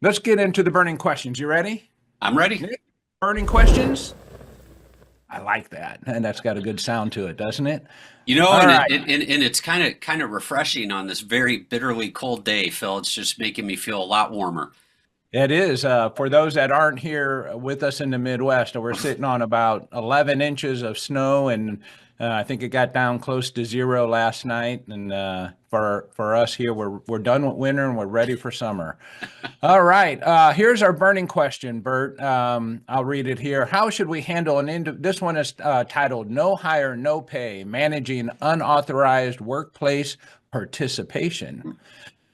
Let's get into the burning questions. You ready? I'm ready. Nick, burning questions? I like that. And that's got a good sound to it, doesn't it? You know, All and right. it's kind of refreshing on this very bitterly cold day, Phil. It's just making me feel a lot warmer. It is. For those that aren't here with us in the Midwest, we're sitting on about 11 inches of snow, and I think it got down close to zero last night. And for us here, we're done with winter and we're ready for summer. All right. Here's our burning question, Burt. I'll read it here. How should we handle this one is titled "No Hire, No Pay: Managing Unauthorized Workplace Participation."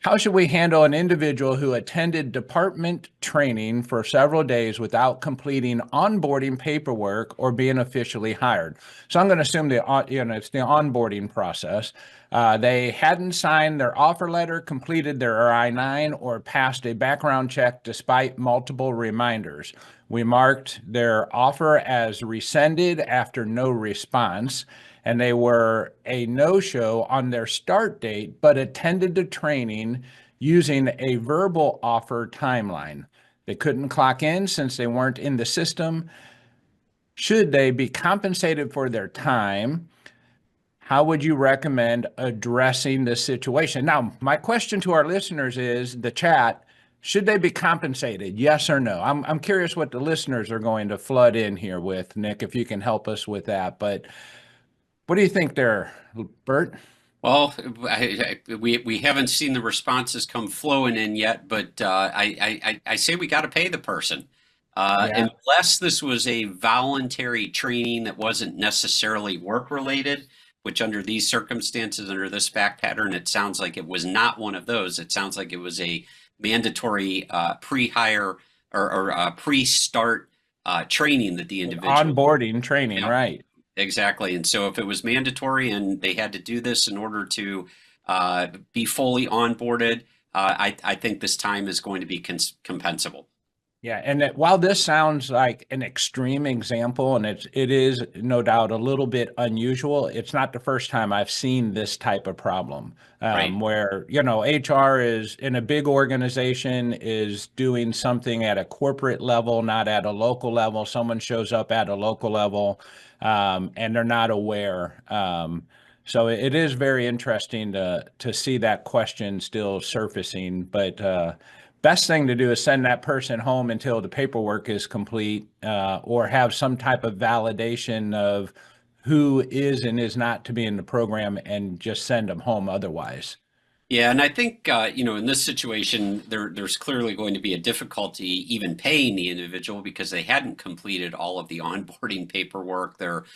How should we handle an individual who attended department training for several days without completing onboarding paperwork or being officially hired? So I'm going to assume it's the onboarding process. They hadn't signed their offer letter, completed their I-9, or passed a background check despite multiple reminders. We marked their offer as rescinded after no response, and they were a no-show on their start date, but attended the training using a verbal offer timeline. They couldn't clock in since they weren't in the system. Should they be compensated for their time? How would you recommend addressing this situation? Now, my question to our listeners is the chat. Should they be compensated? Yes or no? I'm curious what the listeners are going to flood in here with, Nick, if you can help us with that. But what do you think there, Burt? Well, we haven't seen the responses come flowing in yet, but I say we got to pay the person. Unless this was a voluntary training that wasn't necessarily work related, which under these circumstances, under this fact pattern, it sounds like it was not one of those. It sounds like it was a mandatory pre-hire or pre-start training that the individual onboarding training, right? Exactly. And so if it was mandatory and they had to do this in order to be fully onboarded, I think this time is going to be compensable. Yeah, and while this sounds like an extreme example, and it is no doubt a little bit unusual, it's not the first time I've seen this type of problem, Right. where, HR is in a big organization is doing something at a corporate level, not at a local level. Someone shows up at a local level, and they're not aware. So it is very interesting to see that question still surfacing, but best thing to do is send that person home until the paperwork is complete, or have some type of validation of who is and is not to be in the program, and just send them home otherwise. Yeah, and I think in this situation, there's clearly going to be a difficulty even paying the individual because they hadn't completed all of the onboarding paperwork, their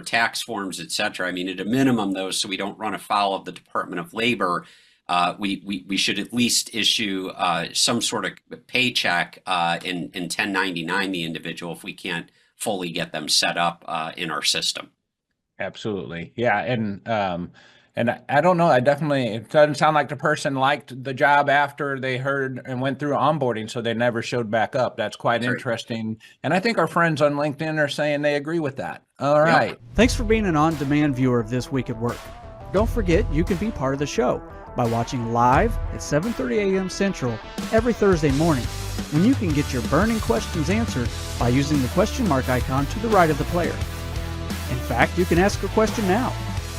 tax forms, et cetera. I mean, at a minimum, though, so we don't run afoul of the Department of Labor, we should at least issue some sort of paycheck in 1099 the individual if we can't fully get them set up in our system. Absolutely. Yeah. And I don't know, it doesn't sound like the person liked the job after they heard and went through onboarding, so they never showed back up. That's quite interesting. And I think our friends on LinkedIn are saying they agree with that. All right. Thanks for being an on-demand viewer of This Week at Work. Don't forget, you can be part of the show by watching live at 7:30 a.m. Central every Thursday morning, when you can get your burning questions answered by using the question mark icon to the right of the player. In fact, you can ask a question now.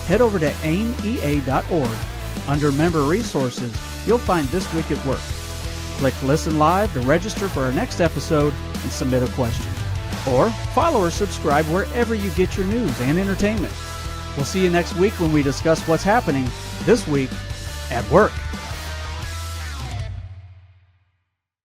Head over to aimea.org. Under Member Resources, you'll find This Week at Work. Click Listen Live to register for our next episode and submit a question. Or follow or subscribe wherever you get your news and entertainment. We'll see you next week when we discuss what's happening this week at work.